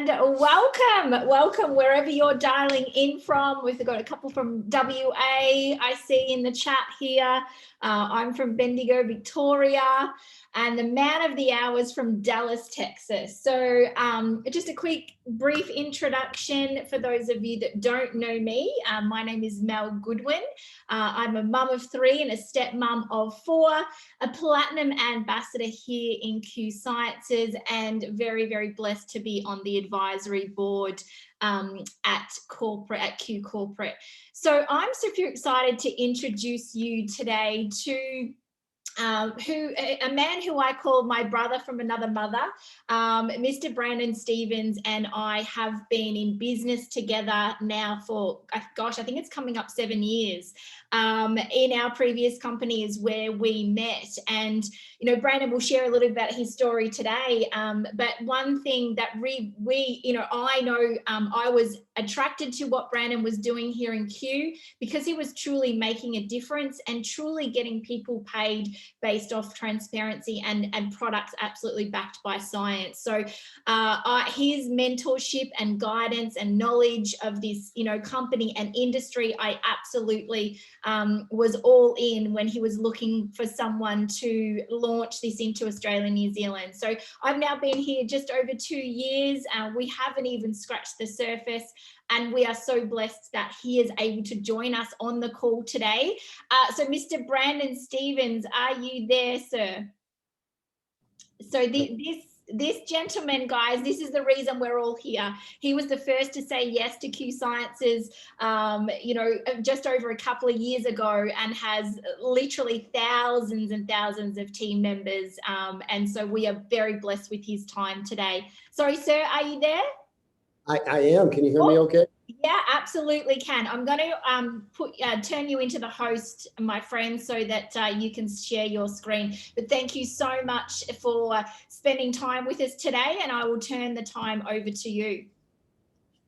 And welcome wherever you're dialing in from. We've got a couple from WA, I see in the chat here. I'm from Bendigo, Victoria, and the man of the hour is from Dallas, Texas. So just a quick, brief introduction for those of you that don't know me. My name is Mel Goodwin. I'm a mum of 3 and a stepmom of 4, a platinum ambassador here in Q Sciences, and very, very blessed to be on the advisory board at Q Corporate. So I'm super excited to introduce you today to a man who I call my brother from another mother. Mr. Brandon Stevens and I have been in business together now for, gosh, I think it's coming up 7 years. In our previous company is where we met, and Brandon will share a little bit about his story today. But one thing that I know, I was attracted to what Brandon was doing here in Q because he was truly making a difference and truly getting people paid based off transparency and products absolutely backed by science. So his mentorship and guidance and knowledge of this, company and industry, I absolutely was all in when he was looking for someone to launch this into Australia and New Zealand. So I've now been here just over 2 years. We haven't even scratched the surface, and we are so blessed that he is able to join us on the call today. So Mr. Brandon Stevens, are you there, sir? So this gentleman, guys, this is the reason we're all here. He was the first to say yes to Q Sciences, just over a couple of years ago, and has literally thousands and thousands of team members. And so we are very blessed with his time today. Sorry, sir, are you there? I am. Can you hear me okay? Yeah, absolutely can. I'm going to turn you into the host, my friend, so that you can share your screen. But thank you so much for spending time with us today, and I will turn the time over to you.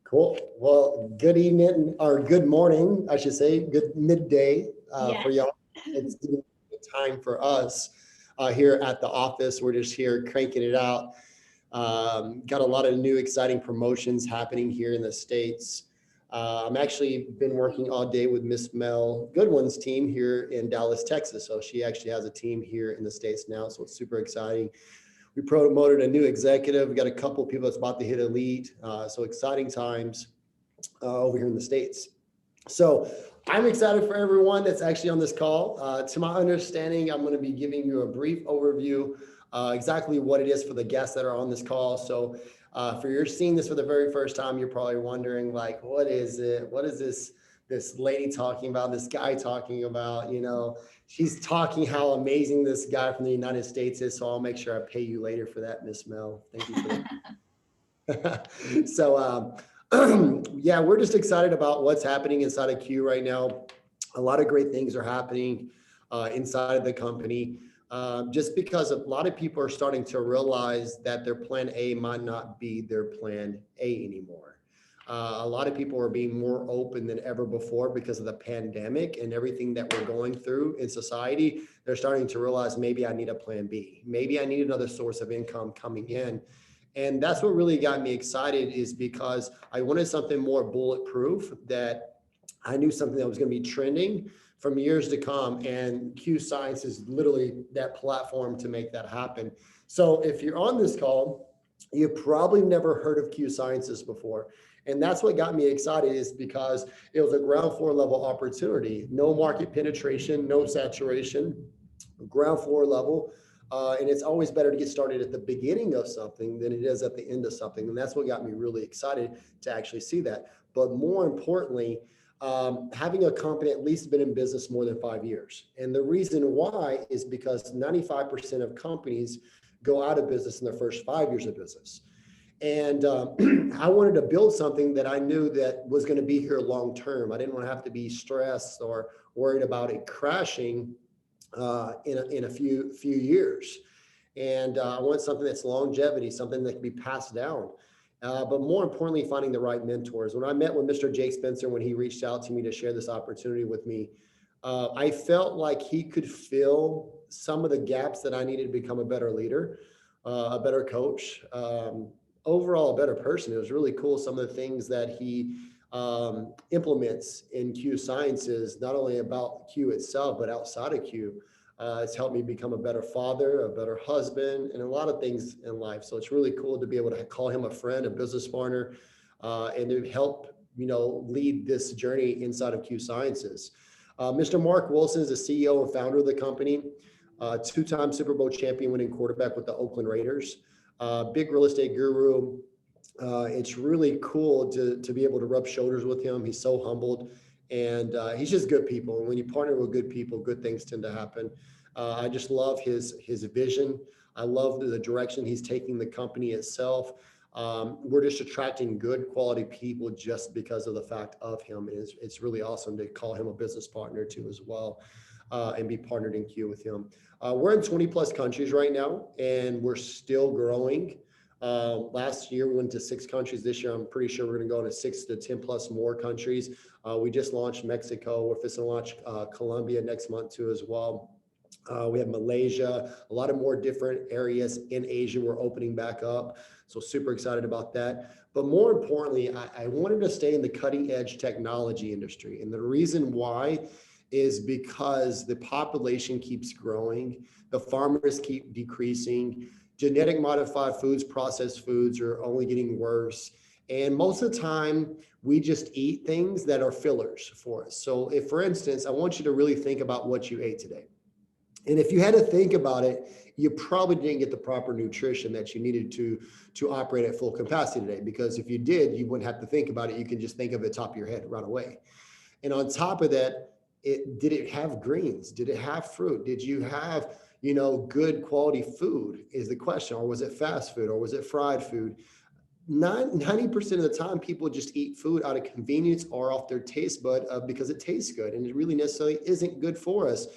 Cool. Well, good evening, or good morning, I should say. Good midday for y'all. It's good time for us here at the office. We're just here cranking it out. Got a lot of new exciting promotions happening here in the States. I'm actually been working all day with Miss Mel Goodwin's team here in Dallas, Texas. So she actually has a team here in the States now. So it's super exciting. We promoted a new executive. We got a couple of people that's about to hit elite. So exciting times over here in the States. So I'm excited for everyone that's actually on this call. To my understanding, I'm going to be giving you a brief overview exactly what it is for the guests that are on this call. So for you're seeing this for the very first time, you're probably wondering, like, what is it? What is this lady talking about, this guy talking about? She's talking how amazing this guy from the United States is. So I'll make sure I pay you later for that, Miss Mel. Thank you for that. So yeah, we're just excited about what's happening inside of Q right now. A lot of great things are happening inside of the company. Just because a lot of people are starting to realize that their plan A might not be their plan A anymore. A lot of people are being more open than ever before because of the pandemic and everything that we're going through in society. They're starting to realize, maybe I need a plan B. Maybe I need another source of income coming in. And that's what really got me excited, is because I wanted something more bulletproof, that I knew something that was going to be trending from years to come, and Q Science is literally that platform to make that happen. So if you're on this call, you probably never heard of Q Sciences before. And that's what got me excited, is because it was a ground floor level opportunity, no market penetration, no saturation, ground floor level. And it's always better to get started at the beginning of something than it is at the end of something. And that's what got me really excited to actually see that. But more importantly, having a company at least been in business more than 5 years. And the reason why is because 95% of companies go out of business in their first 5 years of business. And I wanted to build something that I knew that was going to be here long term. I didn't want to have to be stressed or worried about it crashing in a few years. And I want something that's longevity, something that can be passed down. But more importantly, finding the right mentors. When I met with Mr. Jake Spencer, when he reached out to me to share this opportunity with me, I felt like he could fill some of the gaps that I needed to become a better leader, a better coach, overall a better person. It was really cool. Some of the things that he implements in Q Sciences, not only about Q itself, but outside of Q. It's helped me become a better father, a better husband, and a lot of things in life. So it's really cool to be able to call him a friend, a business partner, and to help, lead this journey inside of Q Sciences. Mr. Mark Wilson is the CEO and founder of the company, two-time Super Bowl champion winning quarterback with the Oakland Raiders, big real estate guru. It's really cool to be able to rub shoulders with him. He's so humbled, and he's just good people. And when you partner with good people, good things tend to happen. I just love his vision. I love the direction he's taking the company itself. We're just attracting good quality people just because of the fact of him. It's really awesome to call him a business partner too as well, and be partnered in Q with him. We're in 20 plus countries right now, and we're still growing. Last year we went to 6 countries. This year I'm pretty sure we're going to go to 6 to 10 plus more countries. We just launched Mexico. We're fixing to launch Colombia next month too as well. We have Malaysia, a lot of more different areas in Asia we're opening back up. So super excited about that. But more importantly, I wanted to stay in the cutting edge technology industry. And the reason why is because the population keeps growing, the farmers keep decreasing, genetic modified foods, processed foods are only getting worse. And most of the time, we just eat things that are fillers for us. So if, for instance, I want you to really think about what you ate today. And if you had to think about it, you probably didn't get the proper nutrition that you needed to operate at full capacity today. Because if you did, you wouldn't have to think about it. You can just think of it top of your head right away. And on top of that, did it have greens? Did it have fruit? Did you have, good quality food is the question. Or was it fast food? Or was it fried food? 90% of the time, people just eat food out of convenience or off their taste bud because it tastes good. And it really necessarily isn't good for us.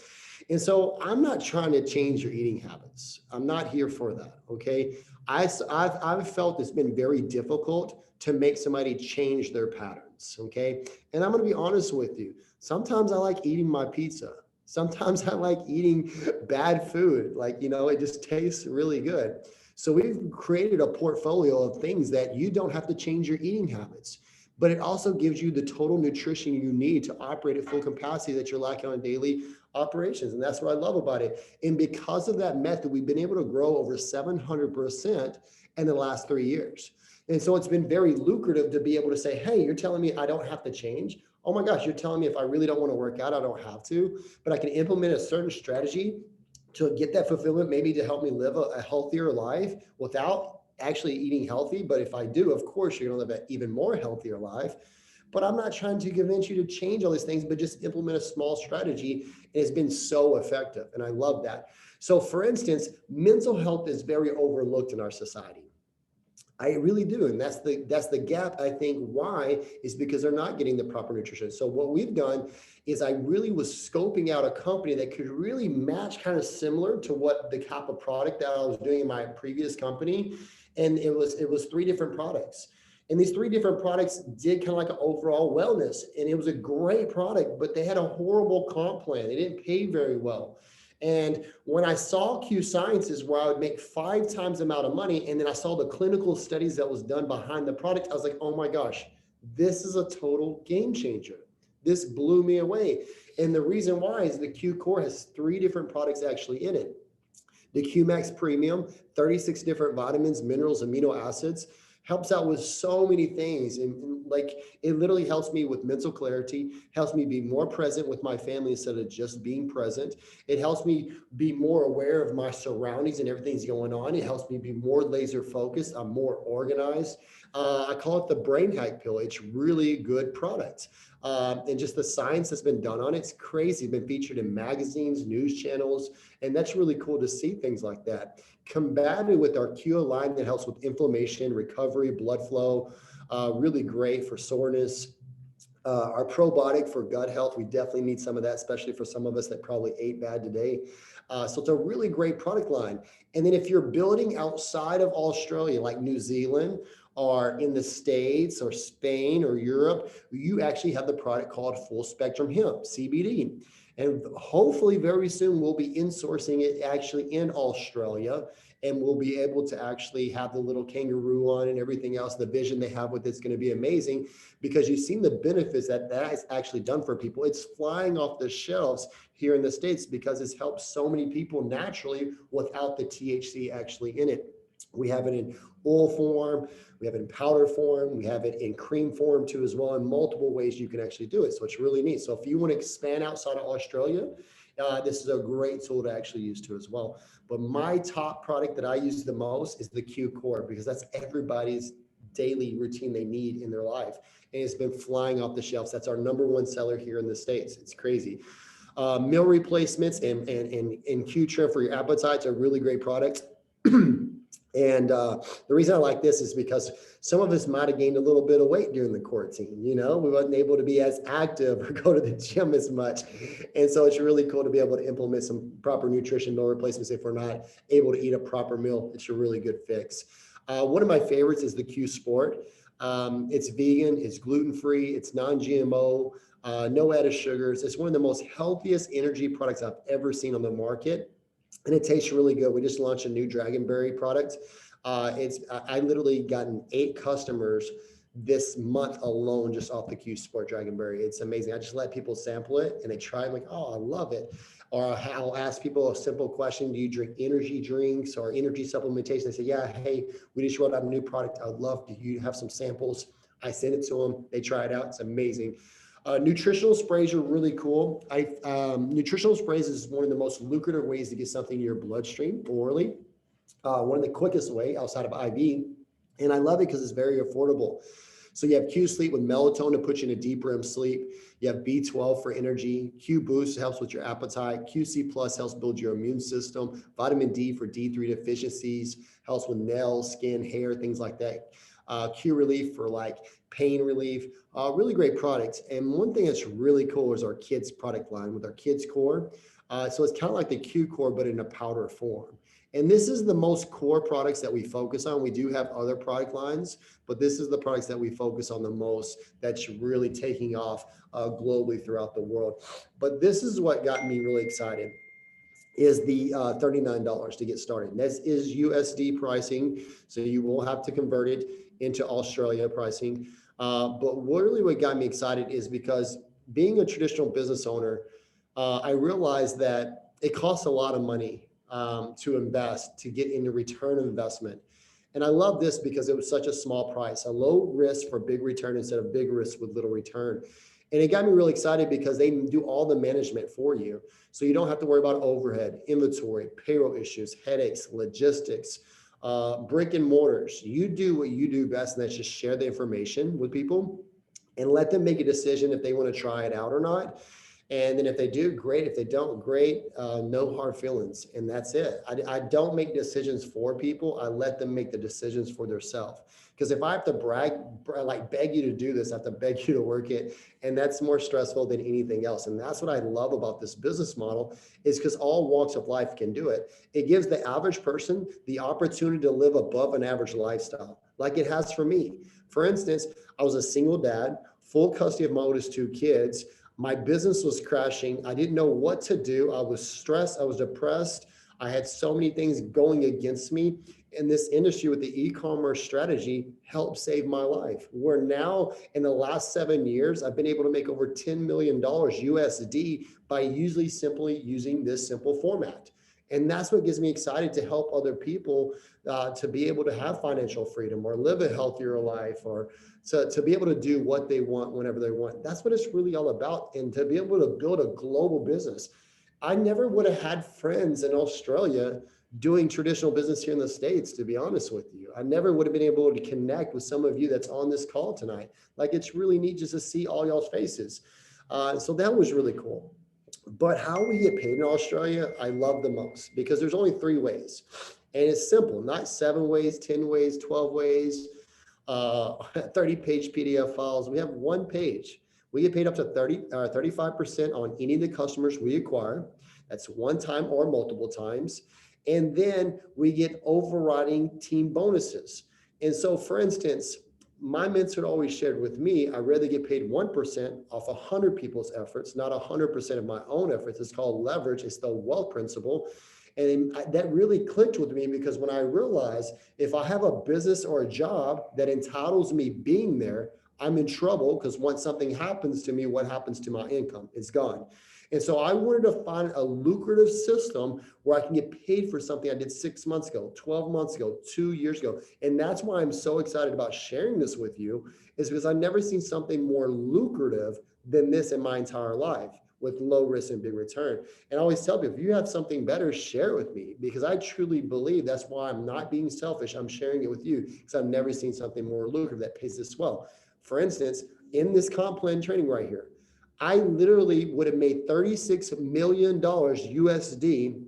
And so I'm not trying to change your eating habits. I'm not here for that, okay? I've felt it's been very difficult to make somebody change their patterns, okay? And I'm going to be honest with you. Sometimes I like eating my pizza. Sometimes I like eating bad food. It just tastes really good. So we've created a portfolio of things that you don't have to change your eating habits, but it also gives you the total nutrition you need to operate at full capacity that you're lacking on daily operations. And that's what I love about it. And because of that method, we've been able to grow over 700% in the last 3 years. And so it's been very lucrative to be able to say, hey, you're telling me I don't have to change. Oh my gosh, you're telling me if I really don't want to work out, I don't have to, but I can implement a certain strategy to get that fulfillment, maybe to help me live a healthier life without actually eating healthy. But if I do, of course, you're going to live an even more healthier life. But I'm not trying to convince you to change all these things, but just implement a small strategy. And it's been so effective. And I love that. So for instance, mental health is very overlooked in our society. I really do. And that's the gap, I think, why is because they're not getting the proper nutrition. So what we've done is I really was scoping out a company that could really match kind of similar to what the type of product that I was doing in my previous company. And it was 3 different products. And these 3 different products did kind of like an overall wellness. And it was a great product, but they had a horrible comp plan. They didn't pay very well. And when I saw Q Sciences where I would make 5 times the amount of money, and then I saw the clinical studies that was done behind the product, I was like, oh my gosh, this is a total game changer. This blew me away. And the reason why is the Q Core has 3 different products actually in it. The Q Max Premium, 36 different vitamins, minerals, amino acids, helps out with so many things. And like, it literally helps me with mental clarity, helps me be more present with my family instead of just being present. It helps me be more aware of my surroundings and everything's going on. It helps me be more laser focused. I'm more organized. I call it the brain hack pill. It's really good product. And just the science that's been done on it's crazy. It's been featured in magazines, news channels, and that's really cool to see things like that. Combated with our Q line that helps with inflammation, recovery, blood flow, really great for soreness. Our probiotic for gut health, we definitely need some of that, especially for some of us that probably ate bad today. So it's a really great product line. And then if you're building outside of Australia, like New Zealand, or in the States or Spain or Europe, you actually have the product called Full Spectrum Hemp, CBD. And hopefully very soon we'll be insourcing it actually in Australia. and we'll be able to actually have the little kangaroo on and everything else. The vision they have with it's going to be amazing, because you've seen the benefits that has actually done for people. It's flying off the shelves here in the States because it's helped so many people naturally without the THC actually in it. We have it in oil form, we have it in powder form, we have it in cream form too as well, in multiple ways you can actually do it. So it's really neat. So if you want to expand outside of Australia, this is a great tool to actually use too as well. But my top product that I use the most is the Q Core, because that's everybody's daily routine they need in their life. And it's been flying off the shelves. That's our number one seller here in the States. It's crazy. Meal replacements and Q Trim for your appetites are really great products. And the reason I like this is because some of us might have gained a little bit of weight during the quarantine. You know, we wasn't able to be as active or go to the gym as much. And so it's really cool to be able to implement some proper nutrition meal replacements if we're not able to eat a proper meal. It's a really good fix. One of my favorites is the Q Sport. It's vegan, it's gluten-free, it's non-GMO, no added sugars. It's one of the most healthiest energy products I've ever seen on the market. And it tastes really good. We just launched a new Dragonberry product. I literally gotten 8 customers this month alone just off the Q Sport Dragonberry. It's amazing. I just let people sample it and they try it, like, oh, I love it. Or I'll ask people a simple question: do you drink energy drinks or energy supplementation? They say, yeah, hey, we just rolled out a new product. I would love to you have some samples. I send it to them. They try it out. It's amazing. Nutritional sprays are really cool. Nutritional sprays is one of the most lucrative ways to get something in your bloodstream orally. One of the quickest way outside of IV. And I love it because it's very affordable. So you have Q Sleep with melatonin to put you in a deep REM sleep. You have B12 for energy. Q Boost helps with your appetite. QC Plus helps build your immune system. Vitamin D for D3 deficiencies, helps with nails, skin, hair, things like that. Q Relief for like pain relief. Really great products. And one thing that's really cool is our kids product line with our kids core. So it's kind of like the Q Core, but in a powder form. And this is the most core products that we focus on. We do have other product lines, but this is the products that we focus on the most that's really taking off globally throughout the world. But this is what got me really excited, is the $39 to get started. And this is USD pricing, so you will have to convert it into Australia pricing. But really what got me excited is because being a traditional business owner, I realized that it costs a lot of money to invest, to get into return of investment. And I love this because it was such a small price, a low risk for big return instead of big risk with little return. And it got me really excited because they do all the management for you. So you don't have to worry about overhead, inventory, payroll issues, headaches, logistics, brick and mortars. You do what you do best, and that's just share the information with people and let them make a decision if they want to try it out or not. And then if they do, great. If they don't, great. No hard feelings. And that's it. I don't make decisions for people. I let them make the decisions for themselves. Because if I have to beg you to do this, I have to beg you to work it. And that's more stressful than anything else. And that's what I love about this business model, is because all walks of life can do it. It gives the average person the opportunity to live above an average lifestyle, like it has for me. For instance, I was a single dad, full custody of my oldest 2 kids. My business was crashing. I didn't know what to do. I was stressed. I was depressed. I had so many things going against me. And this industry with the e-commerce strategy helped save my life. Where now in the last 7 years, I've been able to make over $10 million USD by usually simply using this simple format. And that's what gets me excited to help other people to be able to have financial freedom or live a healthier life, or to be able to do what they want whenever they want. That's what it's really all about. And to be able to build a global business. I never would have had friends in Australia doing traditional business here in the States, to be honest with you. I never would have been able to connect with some of you that's on this call tonight. Like, it's really neat just to see all y'all's faces. So that was really cool. But how we get paid in Australia, I love the most, because there's only 3 ways. And it's simple, not 7 ways, 10 ways, 12 ways, 30-page PDF files. We have 1 page. We get paid up to 35% on any of the customers we acquire. That's one time or multiple times. And then we get overriding team bonuses. And so, for instance, my mentor always shared with me, I'd rather get paid 1% off 100 people's efforts, not 100% of my own efforts. It's called leverage. It's the wealth principle. And that really clicked with me, because when I realized if I have a business or a job that entitles me being there, I'm in trouble, because once something happens to me, what happens to my income? It's gone. And so I wanted to find a lucrative system where I can get paid for something I did 6 months ago, 12 months ago, 2 years ago. And that's why I'm so excited about sharing this with you, is because I've never seen something more lucrative than this in my entire life, with low risk and big return. And I always tell people, if you have something better, share it with me, because I truly believe that's why I'm not being selfish. I'm sharing it with you because I've never seen something more lucrative that pays this well. For instance, in this comp plan training right here, I literally would have made $36 million USD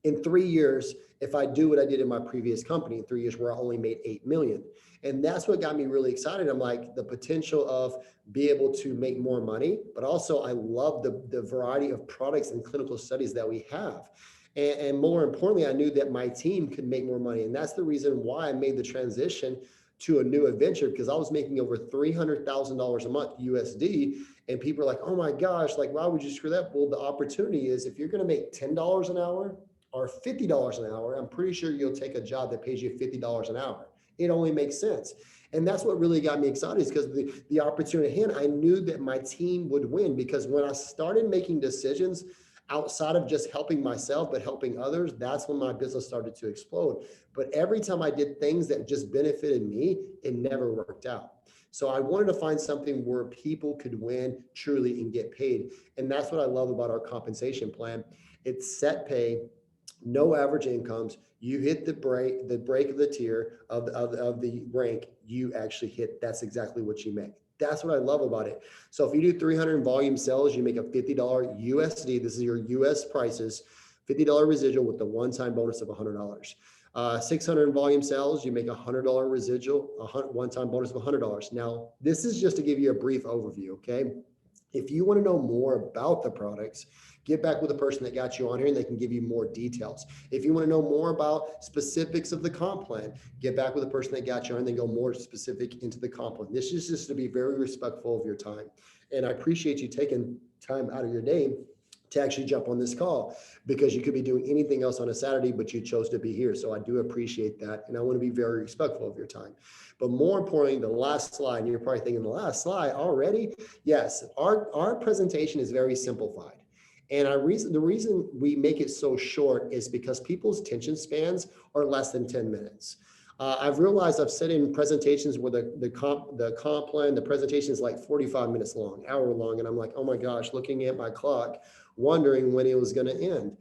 in 3 years if I do what I did in my previous company in 3 years, where I only made 8 million. And that's what got me really excited. I'm like, the potential of be able to make more money, but also I love the variety of products and clinical studies that we have. And more importantly, I knew that my team could make more money. And that's the reason why I made the transition to a new adventure, because I was making over $300,000 a month USD. And people are like, oh my gosh, like, why would you screw that? Well, the opportunity is, if you're going to make $10 an hour or $50 an hour, I'm pretty sure you'll take a job that pays you $50 an hour. It only makes sense. And that's what really got me excited, is because the opportunity at hand, I knew that my team would win, because when I started making decisions outside of just helping myself, but helping others, that's when my business started to explode. But every time I did things that just benefited me, it never worked out. So I wanted to find something where people could win truly and get paid. And that's what I love about our compensation plan. It's set pay, no average incomes. You hit the break of the tier of the rank, you actually hit. That's exactly what you make. That's what I love about it. So if you do 300 volume sales, you make a $50 USD. This is your US prices, $50 residual with the one-time bonus of $100. 600 volume sales, you make $100 residual, a one-time bonus of $100. Now, this is just to give you a brief overview, okay? If you want to know more about the products, get back with the person that got you on here and they can give you more details. If you want to know more about specifics of the comp plan, get back with the person that got you on and then go more specific into the comp plan. This is just to be very respectful of your time. And I appreciate you taking time out of your day to actually jump on this call, because you could be doing anything else on a Saturday, but you chose to be here. So I do appreciate that. And I want to be very respectful of your time. But more importantly, the last slide, and you're probably thinking the last slide already. Yes, our presentation is very simplified. And the reason we make it so short is because people's attention spans are less than 10 minutes. I've realized I've sat in presentations where the comp plan, the presentation is like 45 minutes long, hour long. And I'm like, oh my gosh, looking at my clock, wondering when it was going to end.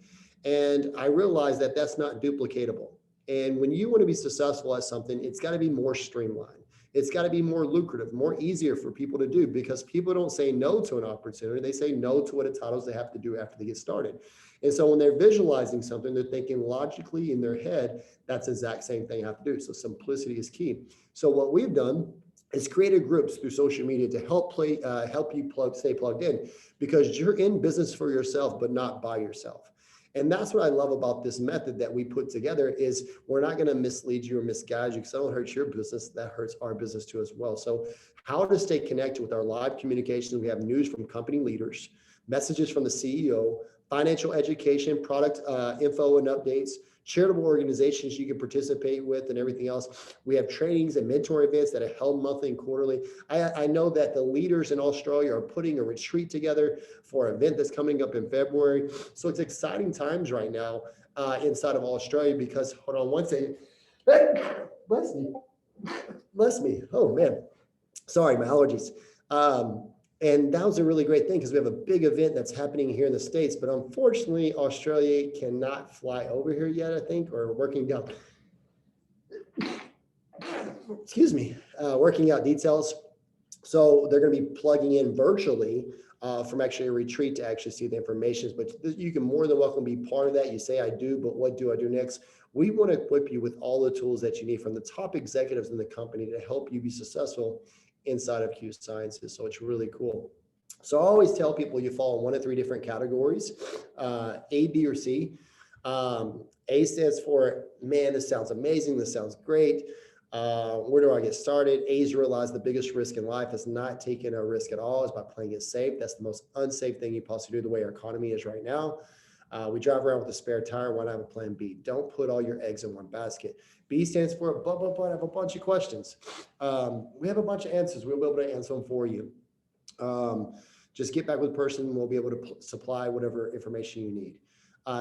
And I realized that that's not duplicatable. And when you want to be successful at something, it's got to be more streamlined. It's got to be more lucrative, more easier for people to do, because people don't say no to an opportunity. They say no to what it titles they have to do after they get started. And so when they're visualizing something, they're thinking logically in their head, that's the exact same thing I have to do. So simplicity is key. So what we've done is created groups through social media to help you stay plugged in, because you're in business for yourself, but not by yourself. And that's what I love about this method that we put together, is we're not going to mislead you or misguide you, because that don't hurt your business. That hurts our business too as well. So how to stay connected with our live communications. We have news from company leaders, messages from the CEO, financial education, product info and updates, charitable organizations you can participate with, and everything else. We have trainings and mentor events that are held monthly and quarterly. I know that the leaders in Australia are putting a retreat together for an event that's coming up in February. So it's exciting times right now inside of Australia, because, hold on one second. Bless me. Bless me. Oh man. Sorry, my allergies. And that was a really great thing, because we have a big event that's happening here in the States, but unfortunately, Australia cannot fly over here yet, I think, or working down, excuse me, working out details. So they're going to be plugging in virtually from actually a retreat to actually see the information. But you can more than welcome be part of that. You say, I do, but what do I do next? We want to equip you with all the tools that you need from the top executives in the company to help you be successful inside of Q Sciences. So it's really cool. So I always tell people you fall in one of three different categories, A, B, or C. A stands for, man, this sounds amazing. This sounds great. Where do I get started? A's realize the biggest risk in life is not taking a risk at all, is by playing it safe. That's the most unsafe thing you possibly do, the way our economy is right now. We drive around with a spare tire. Why not have a plan B? Don't put all your eggs in one basket. B stands for blah, blah, blah. I have a bunch of questions. We have a bunch of answers. We'll be able to answer them for you. Just get back with the person. We'll be able to supply whatever information you need.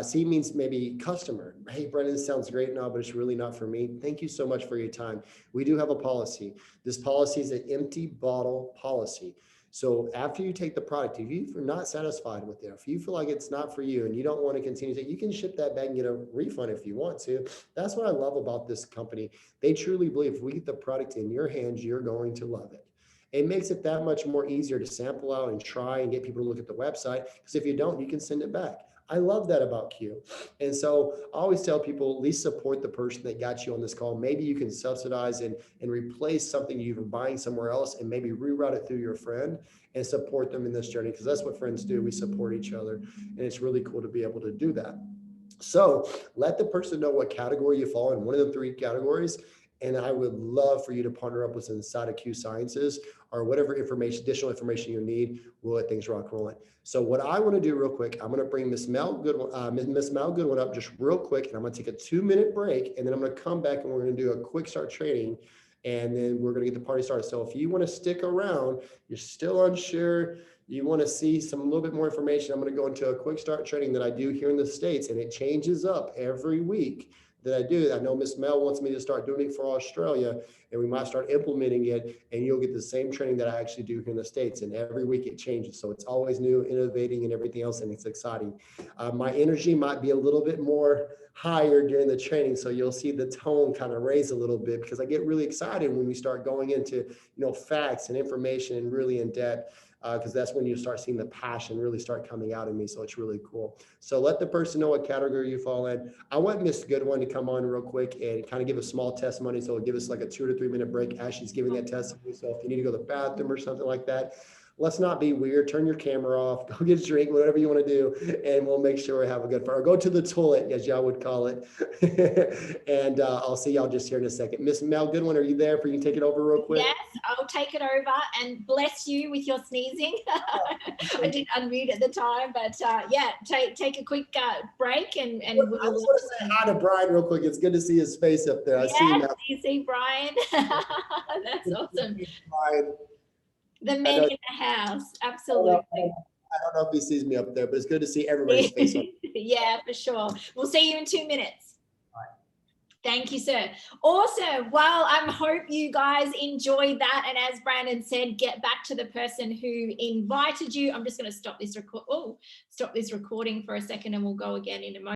C means maybe customer. Hey, Brendan, this sounds great now, but it's really not for me. Thank you so much for your time. We do have a policy. This policy is an empty bottle policy. So after you take the product, if you're not satisfied with it, if you feel like it's not for you and you don't want to continue to, you can ship that back and get a refund if you want to. That's what I love about this company. They truly believe if we get the product in your hands, you're going to love it. It makes it that much more easier to sample out and try and get people to look at the website, because if you don't, you can send it back. I love that about Q. And so I always tell people, at least support the person that got you on this call. Maybe you can subsidize and replace something you've been buying somewhere else and maybe reroute it through your friend and support them in this journey, because that's what friends do. We support each other, and it's really cool to be able to do that. So let the person know what category you fall in, one of the 3 categories. And I would love for you to partner up with inside of Q Sciences or whatever additional information you need. We'll let things rock rolling. So what I want to do real quick, I'm going to bring Miss Mel Goodwin up just real quick, and I'm going to take a 2-minute break, and then I'm going to come back and we're going to do a quick start training, and then we're going to get the party started. So if you want to stick around, you're still unsure, you want to see a little bit more information, I'm going to go into a quick start training that I do here in the States, and it changes up every week that I do. I know Miss Mel wants me to start doing it for Australia, and we might start implementing it, and you'll get the same training that I actually do here in the States. And every week it changes. So it's always new, innovating, and everything else, and it's exciting. My energy might be a little bit more higher during the training. So you'll see the tone kind of raise a little bit, because I get really excited when we start going into, facts and information and really in depth. Because that's when you start seeing the passion really start coming out in me. So it's really cool. So let the person know what category you fall in. I want Miss Goodwin to come on real quick and kind of give a small testimony. So it'll give us like a 2 to 3 minute break as she's giving that testimony. So if you need to go to the bathroom or something like that, let's not be weird. Turn your camera off, go get a drink, whatever you want to do, and we'll make sure we have a good fun. Or go to the toilet, as y'all would call it. And I'll see y'all just here in a second. Miss Mel Goodwin, are you there? For you can take it over real quick? Yes, I'll take it over, and bless you with your sneezing. I didn't unmute at the time, but yeah, take a quick break, and we'll. I just want to say hi to Brian real quick. It's good to see his face up there. I see him. You see Brian. That's awesome. Brian. The men in the house, absolutely. I don't know if he sees me up there, but it's good to see everybody's face. Yeah, for sure. We'll see you in 2 minutes. Thank you, sir. Awesome. Well, I hope you guys enjoyed that. And as Brandon said, get back to the person who invited you. I'm just going to stop this recording for a second, and we'll go again in a moment.